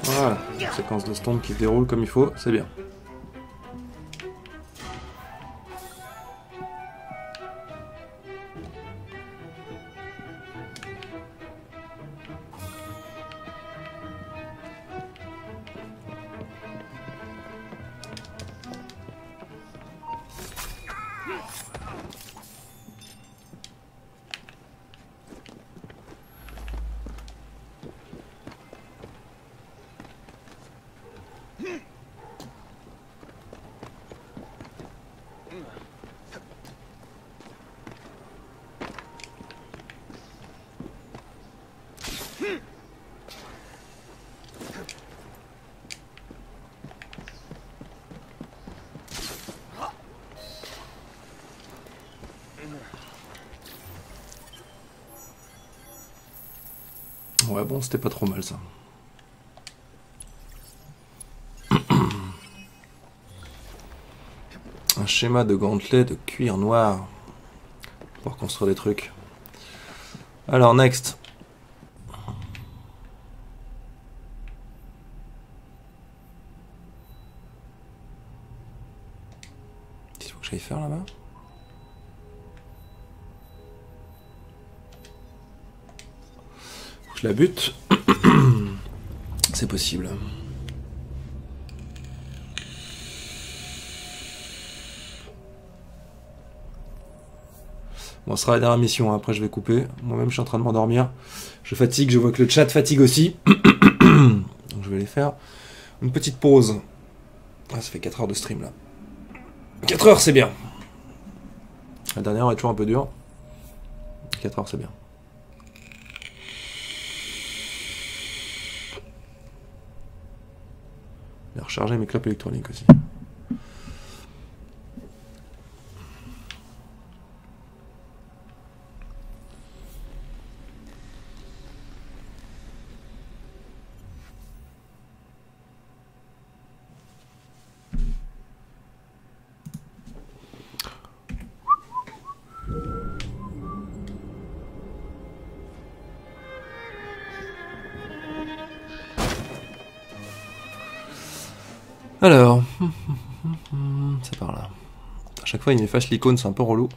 Voilà, séquence de stomp qui se déroule comme il faut, c'est bien. Ouais bon, c'était pas trop mal ça. Un schéma de gantelet de cuir noir pour construire des trucs. Alors next. Qu'est-ce qu'il faut que j'aille faire là-bas? Je la bute. C'est possible. Bon, ce sera la dernière mission, hein. Après je vais couper. Moi-même je suis en train de m'endormir. Je fatigue, je vois que le chat fatigue aussi. Donc je vais aller faire une petite pause. Ah, ça fait 4 heures de stream là. 4 heures c'est bien. La dernière est toujours un peu dure. 4 heures c'est bien. Je vais recharger mes clopes électroniques aussi. Alors, c'est par là. À chaque fois il m'efface l'icône, c'est un peu relou.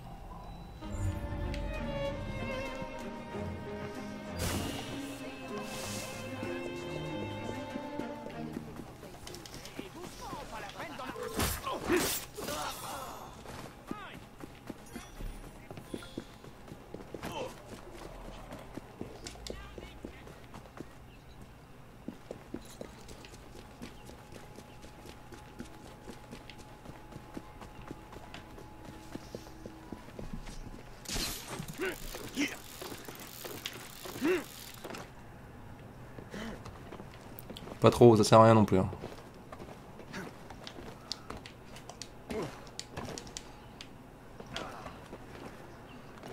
Pas trop, ça sert à rien non plus. Hein.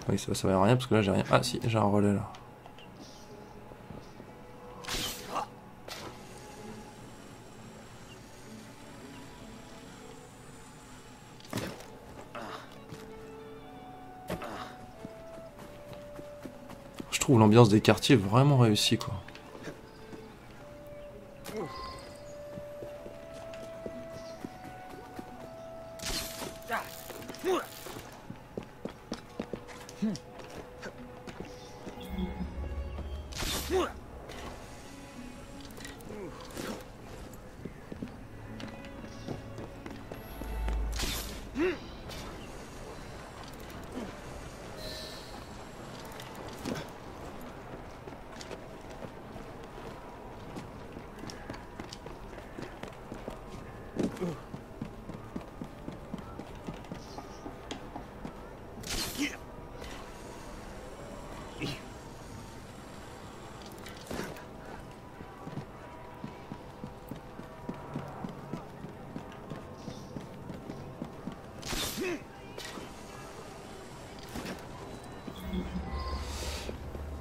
Oui, ça va à rien parce que là j'ai rien. Ah si, j'ai un relais là. Je trouve l'ambiance des quartiers vraiment réussie quoi.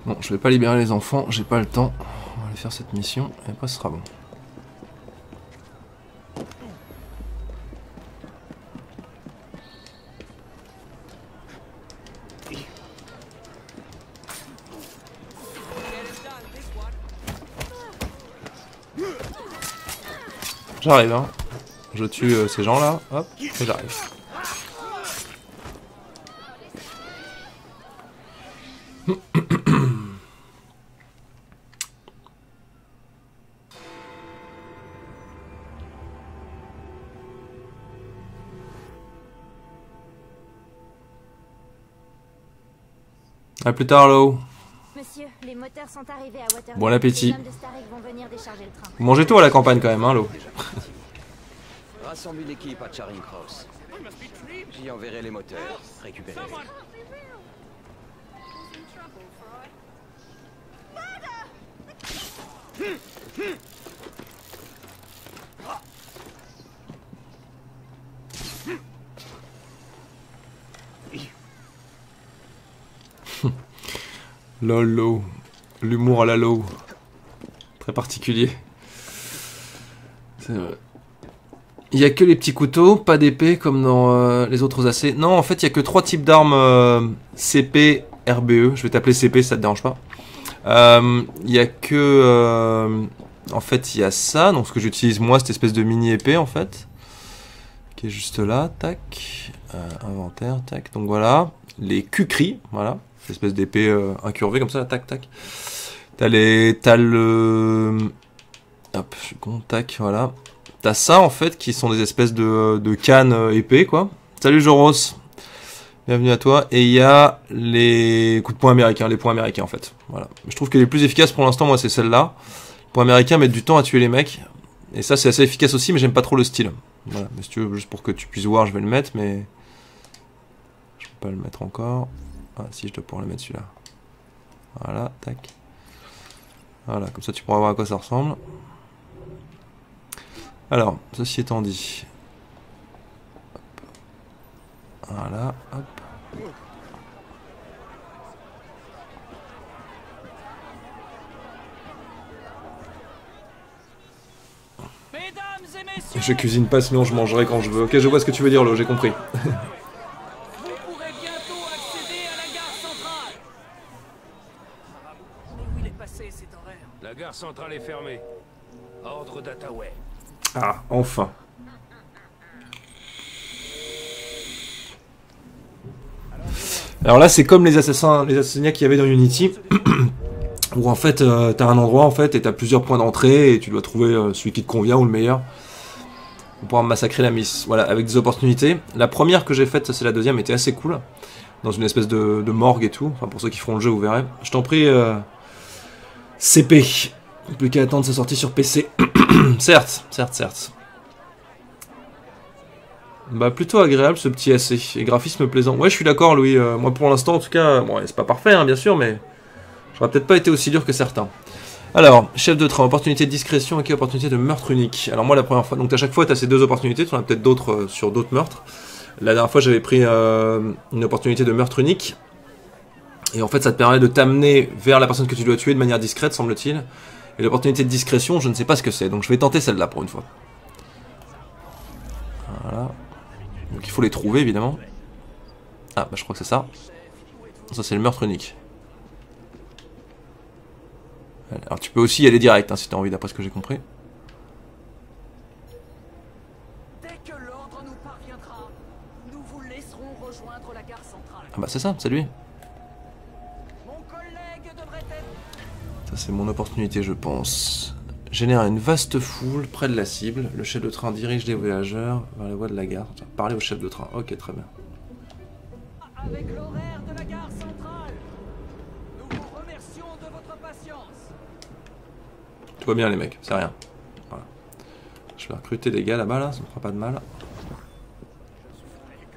Bon, je vais pas libérer les enfants, j'ai pas le temps. On va aller faire cette mission et après ce sera bon. J'arrive, hein. Je tue ces gens-là, hop, et j'arrive. A plus tard, Lo. Monsieur, les moteurs sont arrivés à Waterloo. Bon appétit. Les hommes de Starrick vont venir décharger le train. Vous mangez tout à la campagne quand même, hein, Lo. Rassemble une équipe à Charing Cross. J'y enverrai les moteurs. Récupérez-les. Lolo. L'humour à la Lo. Très particulier. C'est vrai. Il n'y a que les petits couteaux, pas d'épée comme dans les autres AC. Non, en fait, il n'y a que 3 types d'armes CP, RBE. Je vais t'appeler CP, ça te dérange pas. Il n'y a que... en fait, il y a ça. Donc, ce que j'utilise moi, cette espèce de mini-épée, en fait. Qui est juste là. Tac. Inventaire. Tac. Donc, voilà. Les Kukri. Voilà. Cette espèce d'épée incurvée, comme ça. Tac, tac. T'as le... Hop, je suis con. Tac, voilà. T'as ça en fait qui sont des espèces de cannes épées quoi. Salut Joros, bienvenue à toi. Et il y a les coups de poing américains, les points américains en fait. Voilà. Je trouve que les plus efficaces pour l'instant moi c'est celle-là. Les points américains mettent du temps à tuer les mecs. Et ça c'est assez efficace aussi mais j'aime pas trop le style. Voilà. Mais si tu veux juste pour que tu puisses voir je vais le mettre mais... Je peux pas le mettre encore. Ah si je dois pouvoir le mettre celui-là. Voilà, tac. Voilà, comme ça tu pourras voir à quoi ça ressemble. Alors, ceci étant dit, hop. Voilà, hop. Je cuisine pas, sinon je mangerai quand je veux. Ok, je vois ce que tu veux dire, Lo, j'ai compris. Vous pourrez bientôt accéder à la gare centrale. Mais où il est passé cet horaire? La gare centrale est fermée. Ordre d'Attaway. Ah, enfin. Alors là, c'est comme les assassinats qu'il y avait dans Unity, où en fait, t'as un endroit en fait, et t'as plusieurs points d'entrée, et tu dois trouver celui qui te convient ou le meilleur pour pouvoir massacrer la miss. Voilà, avec des opportunités. La première que j'ai faite, ça c'est la deuxième, était assez cool, dans une espèce de morgue et tout. Enfin, pour ceux qui feront le jeu, vous verrez. Je t'en prie, CP. Plus qu'à attendre sa sortie sur PC. Certes, certes, certes. Bah plutôt agréable ce petit AC. Et graphisme plaisant. Ouais, je suis d'accord, Louis. Moi pour l'instant, en tout cas, bon, c'est pas parfait, hein, bien sûr, mais j'aurais peut-être pas été aussi dur que certains. Alors, chef de train, opportunité de discrétion, ok, opportunité de meurtre unique. Alors moi, la première fois, donc à chaque fois, tu as ces deux opportunités. Tu en as peut-être d'autres sur d'autres meurtres. La dernière fois, j'avais pris une opportunité de meurtre unique. Et en fait, ça te permet de t'amener vers la personne que tu dois tuer de manière discrète, semble-t-il. Et l'opportunité de discrétion, je ne sais pas ce que c'est. Donc je vais tenter celle-là pour une fois. Voilà. Donc il faut les trouver, évidemment. Ah, bah je crois que c'est ça. Ça, c'est le meurtre unique. Alors tu peux aussi y aller direct, hein, si tu as envie, d'après ce que j'ai compris. Dès que l'ordre nous parviendra, nous vous laisserons rejoindre la gare centrale. Ah bah c'est ça, c'est lui. Mon collègue devrait être... Ça c'est mon opportunité, je pense. Générer une vaste foule près de la cible. Le chef de train dirige les voyageurs vers la voie de la gare. Parler au chef de train. Ok, très bien. Avec l'horaire de la gare centrale. Nous vous remercions de votre patience. Tout va bien les mecs, c'est rien. Voilà. Je vais recruter des gars là-bas, là, ça me fera pas de mal.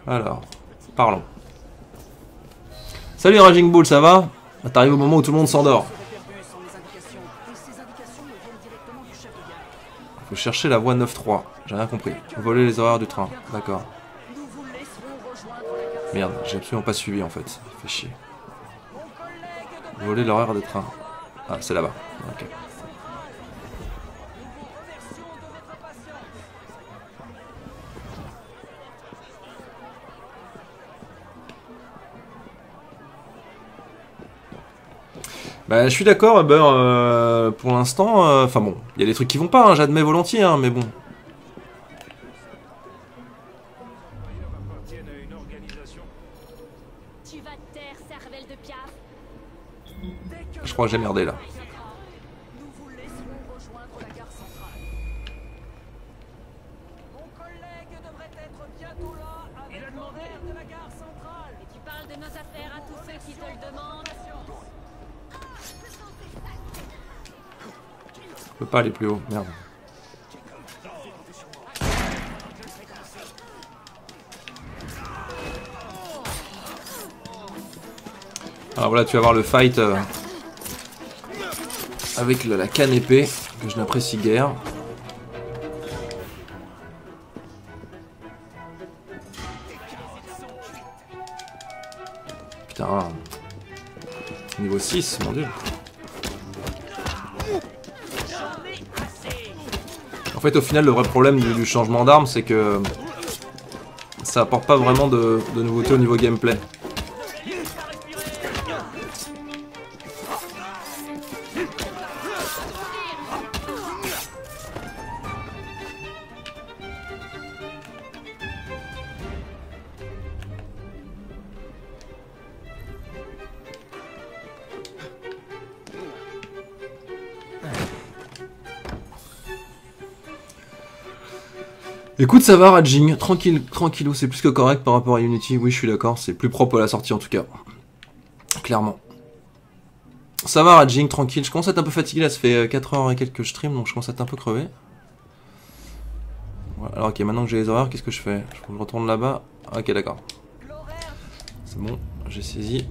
Alors, parlons. Salut Raging Bull, ça va? T'arrives au moment où tout le monde s'endort. Faut chercher la voie 9-3, j'ai rien compris. Voler les horaires du train, d'accord. Merde, j'ai absolument pas suivi en fait, fait chier. Voler l'horaire du train. Ah, c'est là-bas, ok. Bah, je suis d'accord, pour l'instant, enfin bon, il y a des trucs qui vont pas, hein, j'admets volontiers, hein, mais bon. Tu vas te taire, cervelle de Piaf. Je crois que j'ai merdé là. Nous vous laisserons rejoindre la gare centrale. Mon collègue devrait être bientôt là avec l'horaire de la gare centrale. Tu parles de nos affaires à tous ceux qui te le demandent. Je peux pas aller plus haut, merde. Alors voilà, tu vas voir le fight avec la canne épée, que je n'apprécie guère. Putain. Niveau 6, mon dieu. En fait, au final, le vrai problème du changement d'arme, c'est que ça apporte pas vraiment de nouveauté au niveau gameplay. Écoute, ça va, Raging, tranquille, tranquillou, c'est plus que correct par rapport à Unity, oui je suis d'accord, c'est plus propre à la sortie en tout cas. Clairement. Ça va, Raging, tranquille, je commence à être un peu fatigué là, ça fait 4 heures et quelques que je stream, donc je commence à être un peu crevé. Voilà, alors ok, maintenant que j'ai les horaires, qu'est-ce que je fais? Je retourne là-bas, ok d'accord. C'est bon, j'ai saisi.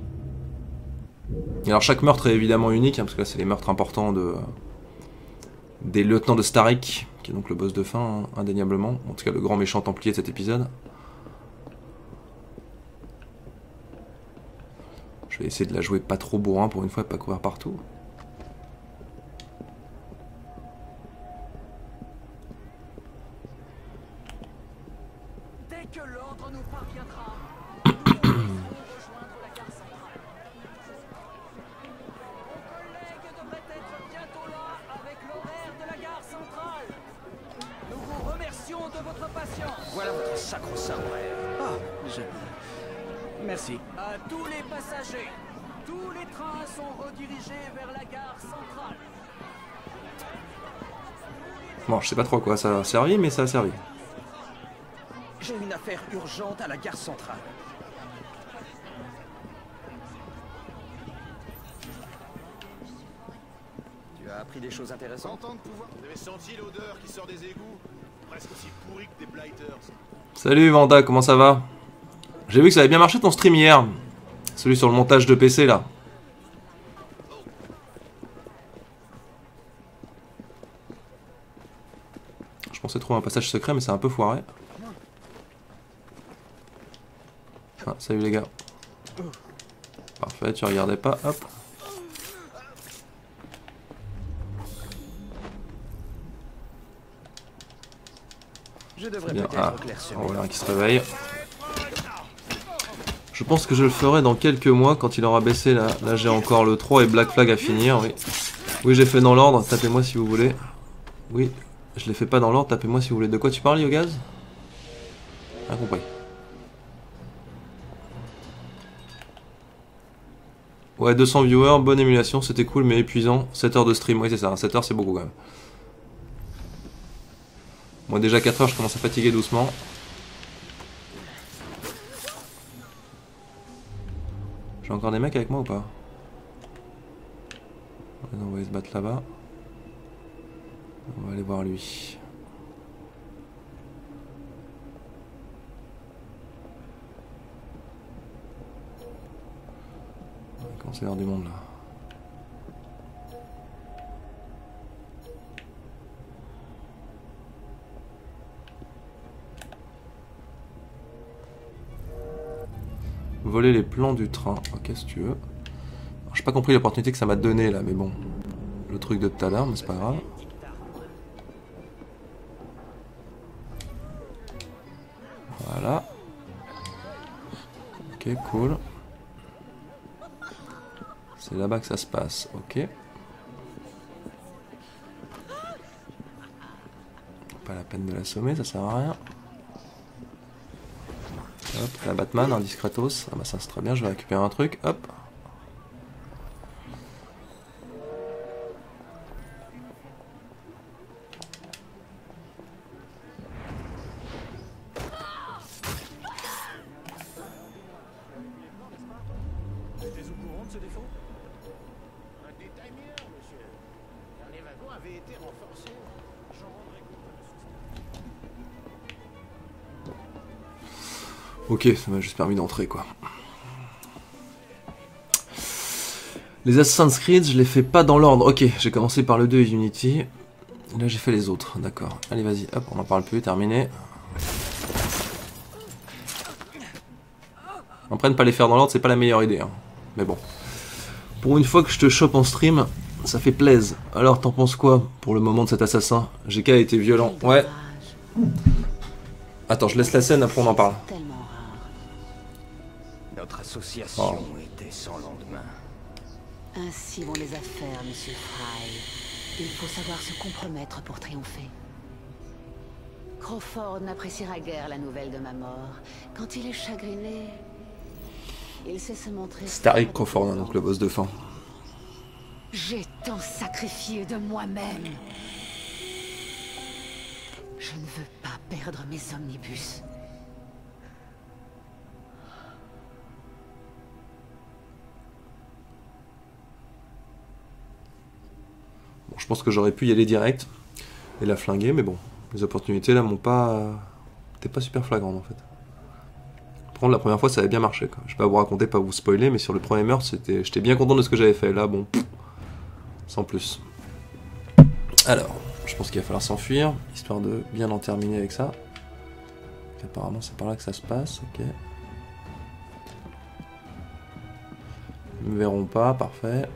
Et alors chaque meurtre est évidemment unique, hein, parce que là c'est les meurtres importants des lieutenants de Starik, qui est donc le boss de fin, hein, indéniablement. En tout cas, le grand méchant templier de cet épisode. Je vais essayer de la jouer pas trop bourrin pour une fois, et pas courir partout. Dès que l'ordre nous parviendra, nous rejoindre la gare centrale. Mon collègue devrait être bientôt là avec l'horaire de la gare centrale. Nous vous remercions de votre patience. Voilà votre sacro-saint rêve. Ah, merci. À tous les passagers, tous les trains sont redirigés vers la gare centrale. Bon, je sais pas trop à quoi ça a servi, mais ça a servi. J'ai une affaire urgente à la gare centrale. Tu as appris des choses intéressantes? Content de pouvoir. Vous avez senti l'odeur qui sort des égouts? Presque aussi pourri que des blighters. Salut Vanda, comment ça va? J'ai vu que ça avait bien marché ton stream hier. Celui sur le montage de PC là. Je pensais trouver un passage secret mais c'est un peu foiré. Ah, salut les gars. Parfait, tu regardais pas, hop. Je devrais Bien. peut-être Ah, éclaircir. voilà qui se réveille. Je pense que je le ferai dans quelques mois quand il aura baissé là. Là j'ai encore le 3 et Black Flag à finir, oui. Oui j'ai fait dans l'ordre, tapez-moi si vous voulez. Oui, je l'ai fait pas dans l'ordre, tapez-moi si vous voulez. De quoi tu parles Yogaz? Rien compris. Ouais 200 viewers, bonne émulation, c'était cool mais épuisant. 7 heures de stream, oui c'est ça, 7 heures c'est beaucoup quand même. Moi déjà 4 heures je commence à fatiguer doucement. J'ai encore des mecs avec moi ou pas? On va aller se battre là-bas. On va aller voir lui. Comment c'est l'heure du monde là? Voler les plans du train. Ok, si tu veux. J'ai pas compris l'opportunité que ça m'a donné là, mais bon. Le truc de tout à l'heure, mais c'est pas grave. Voilà. Ok, cool. C'est là-bas que ça se passe, ok. Pas la peine de l'assommer, ça sert à rien. Hop, la Batman, un discretos. Ah bah ça c'est très bien, je vais récupérer un truc. Hop. T'es au courant de ce défaut? Un détail mineur, monsieur. Car les wagons avaient été renforcés. J'en rendrai compte. Ok, ça m'a juste permis d'entrer quoi. Les Assassin's Creed, je les fais pas dans l'ordre. Ok, j'ai commencé par le 2 et Unity. Là j'ai fait les autres, d'accord. Allez vas-y, hop, on en parle plus, terminé. Après ne pas les faire dans l'ordre, c'est pas la meilleure idée. Hein. Mais bon. Pour une fois que je te chope en stream, ça fait plaise. Alors t'en penses quoi pour le moment de cet assassin? GK a été violent. Ouais. Attends, je laisse la scène, après on en parle. Tellement rare. Notre association était sans lendemain. Ainsi vont les affaires, monsieur Fry. Il faut savoir se compromettre pour triompher. Crawford n'appréciera guère la nouvelle de ma mort. Quand il est chagriné, il sait se montrer... Starrick Crawford, hein, donc le boss de fin. J'ai tant sacrifié de moi-même. Je ne veux pas perdre mes omnibus. Bon, je pense que j'aurais pu y aller direct et la flinguer, mais bon, les opportunités là m'ont pas... T'es pas super flagrant en fait. Par contre, la première fois ça avait bien marché quoi. Je vais pas vous raconter, pas vous spoiler, mais sur le premier meurtre, j'étais bien content de ce que j'avais fait. Là, bon, sans plus. Alors, je pense qu'il va falloir s'enfuir, histoire de bien en terminer avec ça. Apparemment c'est par là que ça se passe, ok. Ils me verront pas, parfait.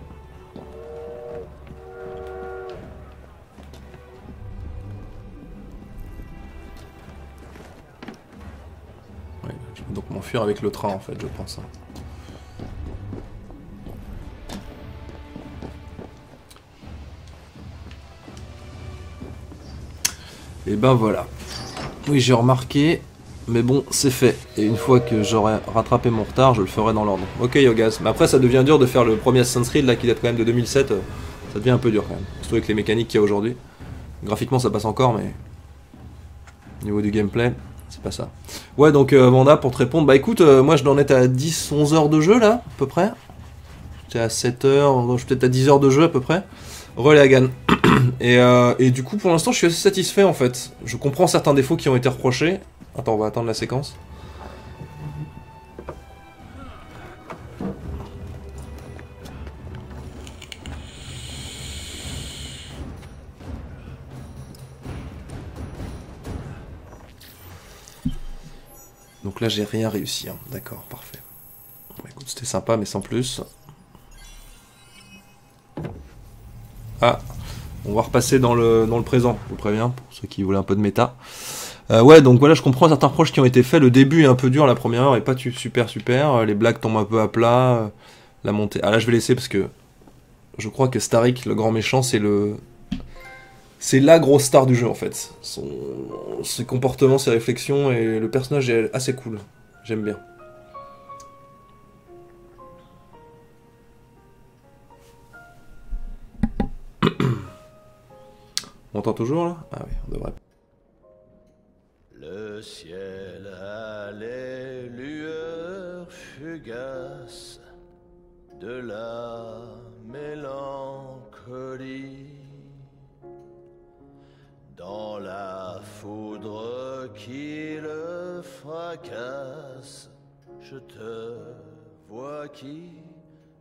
Ouais, je vais donc m'enfuir avec le train en fait, je pense. Et ben voilà. Oui, j'ai remarqué, mais bon, c'est fait. Et une fois que j'aurai rattrapé mon retard, je le ferai dans l'ordre. Ok, Yogas. Mais après, ça devient dur de faire le premier Assassin's Creed, là, qui date quand même de 2007. Ça devient un peu dur quand même. Surtout avec les mécaniques qu'il y a aujourd'hui. Graphiquement, ça passe encore, mais... Au niveau du gameplay, c'est pas ça. Ouais, donc, Vanda, pour te répondre, bah écoute, moi, je dois en être à 10-11 heures de jeu, là, à peu près. J'étais à 7 heures, je suis peut-être à 10 heures de jeu, à peu près. Relagan. Et du coup, pour l'instant, je suis assez satisfait en fait. Je comprends certains défauts qui ont été reprochés. Attends, on va attendre la séquence. Donc là, j'ai rien réussi. Hein. D'accord, parfait. Bah, écoute, c'était sympa, mais sans plus. Ah, on va repasser dans le présent, je vous préviens, pour ceux qui voulaient un peu de méta. Ouais, donc voilà, je comprends certains reproches qui ont été faits. Le début est un peu dur, la première heure est pas super. Les blagues tombent un peu à plat. La montée... Ah là, je vais laisser parce que je crois que Starrick, le grand méchant, c'est la grosse star du jeu en fait. Ses comportements, ses réflexions, et le personnage est assez cool. J'aime bien. On entend toujours là? Ah oui, on devrait. Le ciel a les lueurs fugaces de la mélancolie. Dans la foudre qui le fracasse, je te vois qui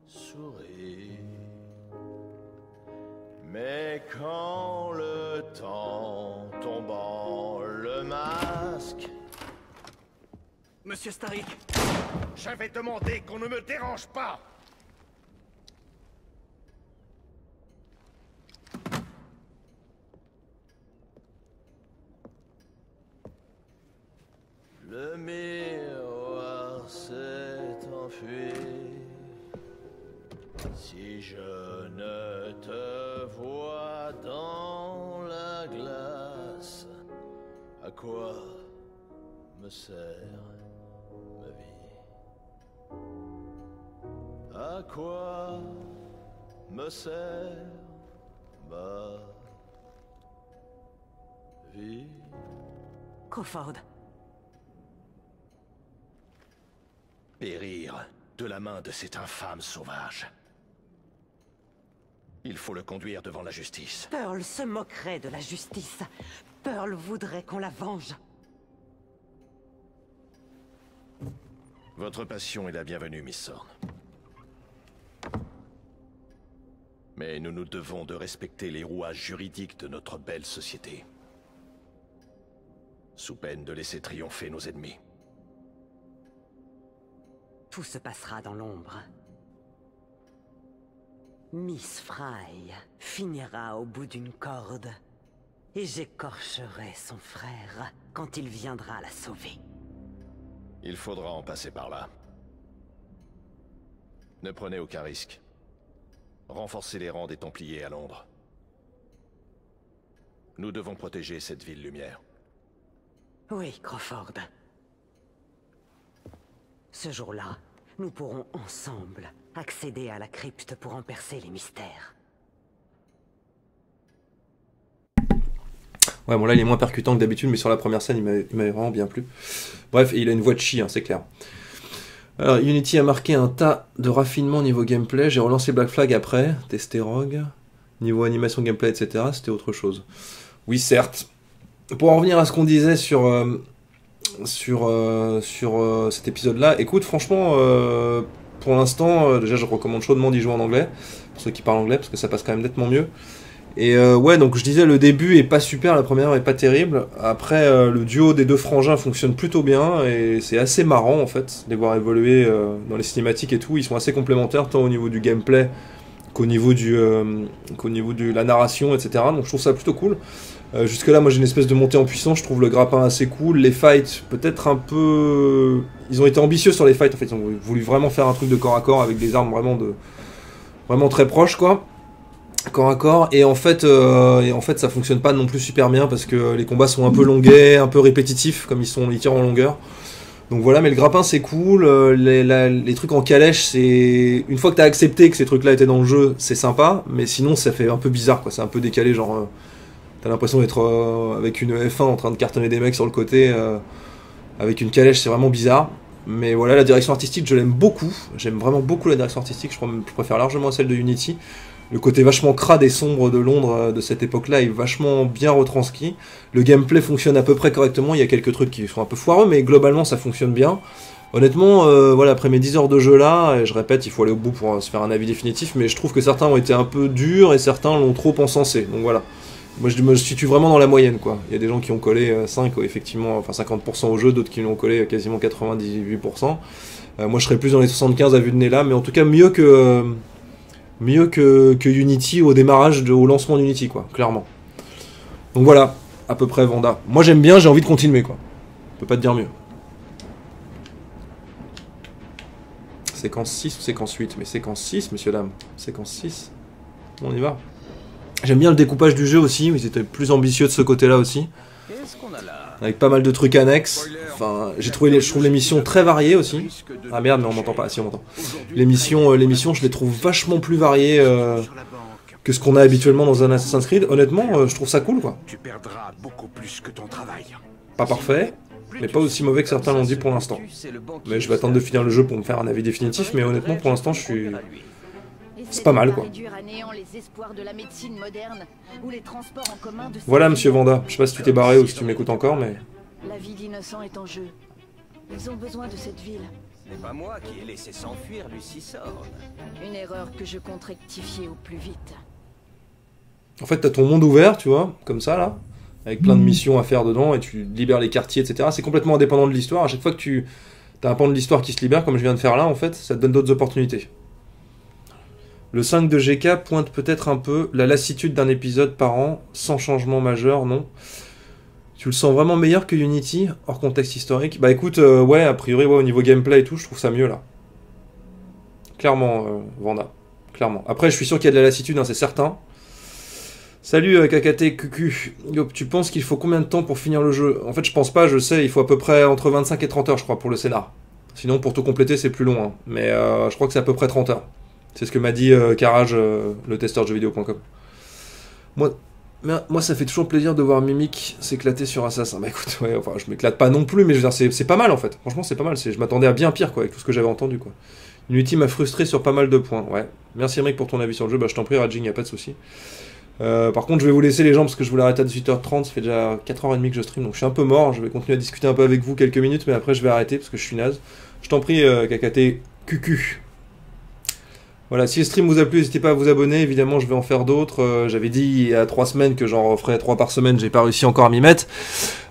sourit. Mais quand le temps tombant le masque... Monsieur Starrick, J'avais demandé qu'on ne me dérange pas. Le miroir s'est enfui. Si je ne te vois dans la glace, à quoi me sert À quoi me sert ma vie? Crawford, Périr de la main de cet infâme sauvage. Il faut le conduire devant la justice. Pearl se moquerait de la justice. Pearl voudrait qu'on la venge. Votre passion est la bienvenue, Miss Thorne. Mais nous nous devons de respecter les rouages juridiques de notre belle société. Sous peine de laisser triompher nos ennemis. Tout se passera dans l'ombre. Miss Fry finira au bout d'une corde. Et j'écorcherai son frère quand il viendra la sauver. Il faudra en passer par là. Ne prenez aucun risque. Renforcez les rangs des Templiers à Londres. Nous devons protéger cette ville lumière. Oui, Crawford. Ce jour-là, nous pourrons ensemble accéder à la crypte pour en percer les mystères. Ouais, bon là il est moins percutant que d'habitude, mais sur la première scène il m'avait vraiment bien plu. Bref, et il a une voix de chi, hein, c'est clair. Alors, Unity a marqué un tas de raffinements niveau gameplay. J'ai relancé Black Flag après, testé Rogue. Niveau animation, gameplay, etc., c'était autre chose. Oui, certes. Pour en revenir à ce qu'on disait sur cet épisode-là, écoute, franchement, pour l'instant, déjà je recommande chaudement d'y jouer en anglais, pour ceux qui parlent anglais, parce que ça passe quand même nettement mieux. Et ouais, donc je disais, le début est pas super, la première est pas terrible. Après, le duo des deux frangins fonctionne plutôt bien, et c'est assez marrant en fait, de les voir évoluer dans les cinématiques et tout. Ils sont assez complémentaires, tant au niveau du gameplay qu'au niveau de la narration, etc. Donc je trouve ça plutôt cool. Jusque là, moi j'ai une espèce de montée en puissance, je trouve le grappin assez cool. Les fights, peut-être un peu... Ils ont été ambitieux sur les fights, en fait, ils ont voulu vraiment faire un truc de corps à corps avec des armes vraiment très proches, quoi. Corps à corps, et en fait ça fonctionne pas non plus super bien parce que les combats sont un peu longuets, un peu répétitifs, comme ils tirent en longueur. Donc voilà, mais le grappin c'est cool, les trucs en calèche, c'est... Une fois que t'as accepté que ces trucs là étaient dans le jeu, c'est sympa, mais sinon ça fait un peu bizarre, quoi. C'est un peu décalé, genre... T'as l'impression d'être avec une F1 en train de cartonner des mecs sur le côté, avec une calèche, c'est vraiment bizarre. Mais voilà, la direction artistique, je l'aime beaucoup. J'aime vraiment beaucoup la direction artistique, je préfère largement celle de Unity. Le côté vachement crade et sombre de Londres de cette époque-là est vachement bien retranscrit. Le gameplay fonctionne à peu près correctement, il y a quelques trucs qui sont un peu foireux, mais globalement ça fonctionne bien. Honnêtement, voilà, après mes 10 heures de jeu là, et je répète, il faut aller au bout pour se faire un avis définitif, mais je trouve que certains ont été un peu durs et certains l'ont trop encensé, donc voilà. Moi je me situe vraiment dans la moyenne, quoi. Il y a des gens qui ont collé 5, effectivement, enfin 50% au jeu, d'autres qui l'ont collé quasiment 98%. Moi je serais plus dans les 75 à vue de nez là, mais en tout cas mieux que Unity au démarrage, au lancement d'Unity, quoi, clairement. Donc voilà, à peu près Vanda. Moi j'aime bien, j'ai envie de continuer, quoi. Je peux pas te dire mieux. Séquence 6 ou séquence 8? Mais séquence 6, monsieur dame. Séquence 6. On y va. J'aime bien le découpage du jeu aussi, ils étaient plus ambitieux de ce côté-là aussi. Qu'est-ce qu'on a là? Avec pas mal de trucs annexes. Enfin, je trouve les missions très variées aussi. Ah merde, mais on m'entend pas. Ah si, on m'entend. Les missions, je les trouve vachement plus variées que ce qu'on a habituellement dans un Assassin's Creed. Honnêtement, je trouve ça cool, quoi. Tu perdras beaucoup plus que ton travail. Pas parfait, mais pas aussi mauvais que certains l'ont dit pour l'instant. Mais je vais attendre de finir le jeu pour me faire un avis définitif, mais honnêtement, pour l'instant, je suis... C'est pas mal, quoi. Voilà, monsieur Vanda. Je sais pas si tu t'es barré ou si tu m'écoutes encore, mais... La vie d'innocents est en jeu. Ils ont besoin de cette ville. Ce n'est pas moi qui ai laissé s'enfuir Lucy Thorne. Une erreur que je compte rectifier au plus vite. En fait, t'as ton monde ouvert, tu vois, comme ça, là, avec plein de missions à faire dedans, et tu libères les quartiers, etc. C'est complètement indépendant de l'histoire. À chaque fois que t'as un pan de l'histoire qui se libère, comme je viens de faire là, en fait, ça te donne d'autres opportunités. Le 5 de GK pointe peut-être un peu la lassitude d'un épisode par an, sans changement majeur, non? Tu le sens vraiment meilleur que Unity, hors contexte historique? Bah écoute, ouais, a priori, ouais, au niveau gameplay et tout, je trouve ça mieux, là. Clairement, Vanda. Clairement. Après, je suis sûr qu'il y a de la lassitude, hein, c'est certain. Salut, KKT QQ. Yop, tu penses qu'il faut combien de temps pour finir le jeu? En fait, je pense pas, je sais, il faut à peu près entre 25 et 30 heures, je crois, pour le scénar. Sinon, pour tout compléter, c'est plus long, hein. Mais je crois que c'est à peu près 30 heures. C'est ce que m'a dit Carrage, le testeur de jeuxvideo.com. Moi, ça fait toujours plaisir de voir Mimic s'éclater sur Assassin. Bah écoute, ouais, enfin, je m'éclate pas non plus, mais je veux dire, c'est pas mal en fait. Franchement, c'est pas mal. Je m'attendais à bien pire, quoi, avec tout ce que j'avais entendu, quoi. Unity m'a frustré sur pas mal de points, ouais. Merci Emric pour ton avis sur le jeu, bah je t'en prie, Raging, y a pas de souci. Par contre, je vais vous laisser les gens parce que je voulais arrêter à 18h30, ça fait déjà 4h30 que je stream, donc je suis un peu mort. Je vais continuer à discuter un peu avec vous quelques minutes, mais après je vais arrêter parce que je suis naze. Je t'en prie, KKT QQ. Voilà, si le stream vous a plu, n'hésitez pas à vous abonner, évidemment je vais en faire d'autres. J'avais dit il y a 3 semaines que j'en referais 3 par semaine, j'ai pas réussi encore à m'y mettre.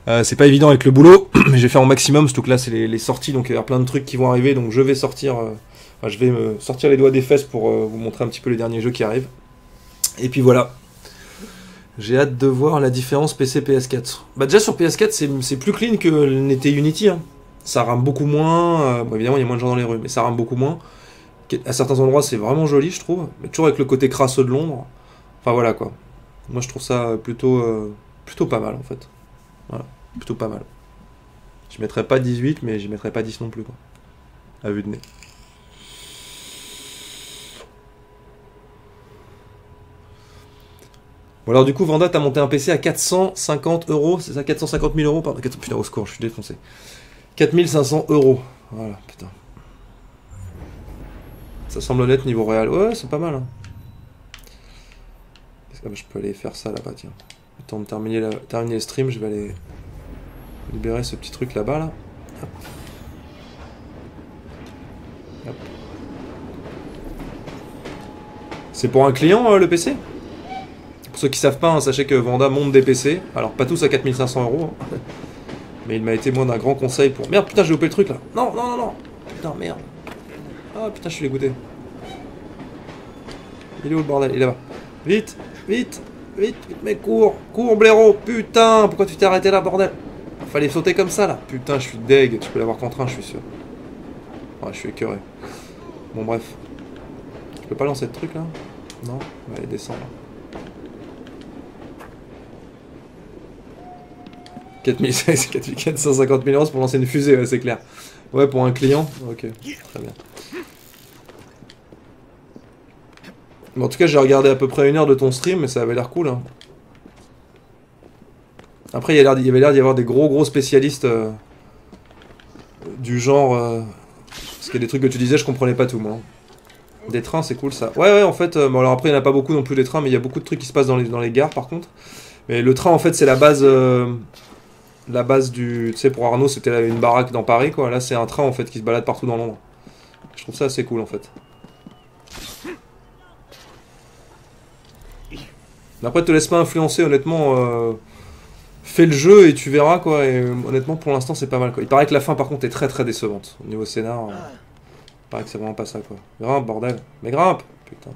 C'est pas évident avec le boulot, mais j'ai fait en maximum, surtout que là c'est les sorties, donc il y a plein de trucs qui vont arriver, donc je vais sortir, je vais me sortir les doigts des fesses pour vous montrer un petit peu les derniers jeux qui arrivent. Et puis voilà. J'ai hâte de voir la différence PC-PS4. Bah déjà sur PS4 c'est plus clean que n'était Unity, hein. Ça rame beaucoup moins, bon, évidemment il y a moins de gens dans les rues, mais ça rame beaucoup moins. À certains endroits c'est vraiment joli je trouve, mais toujours avec le côté crasseux de Londres. Enfin voilà quoi. Moi je trouve ça plutôt pas mal en fait. Voilà, plutôt pas mal. Je mettrais pas 18 mais j'y mettrais pas 10 non plus quoi. À vue de nez. Bon alors du coup Vanda t'as monté un PC à 450 €, c'est ça, 450 000 €, pardon, putain au secours je suis défoncé. 4500 €, voilà putain. Ça semble honnête niveau réel. Ouais, c'est pas mal. Hein. Je peux aller faire ça là-bas, tiens. Le temps de terminer le stream, je vais aller libérer ce petit truc là-bas. Là. Hop. Hop. C'est pour un client le PC? Pour ceux qui savent pas, hein, sachez que Vanda monte des PC. Alors pas tous à 4500 €. Hein. Mais il m'a été moi d'un grand conseil pour... Merde, putain, j'ai loupé le truc là. Non, non, non, non. Putain, merde. Ah putain, je suis dégoûté. Il est où le bordel? Il est là-bas. Vite, vite, vite, vite, mais cours, cours, blaireau. Putain, pourquoi tu t'es arrêté là, bordel? Fallait sauter comme ça là. Putain, je suis deg. Tu peux l'avoir contre un, je suis sûr. Ouais, je suis écœuré. Bon, bref. Je peux pas lancer de truc là? Non? On va aller descendre. 450 000 € pour lancer une fusée, ouais, c'est clair. Ouais, pour un client. Ok, très bien. Bon, en tout cas, j'ai regardé à peu près 1 heure de ton stream, mais ça avait l'air cool. Hein. Après, il y avait l'air d'y avoir des gros spécialistes du genre... parce qu'il y a des trucs que tu disais, je comprenais pas tout, moi. Des trains, c'est cool, ça. Ouais, en fait... bon, alors après, il n'y en a pas beaucoup non plus, des trains, mais il y a beaucoup de trucs qui se passent dans les gares, par contre. Mais le train, en fait, c'est la base... la base du... Tu sais, pour Arnaud, c'était une baraque dans Paris, quoi. Là, c'est un train, en fait, qui se balade partout dans Londres. Je trouve ça assez cool, en fait. Après, te laisse pas influencer, honnêtement. Fais le jeu et tu verras, quoi. Et honnêtement, pour l'instant, c'est pas mal, quoi. Il paraît que la fin, par contre, est très décevante. Au niveau scénar, il paraît que c'est vraiment pas ça, quoi. Grimpe, bordel. Mais grimpe! Putain.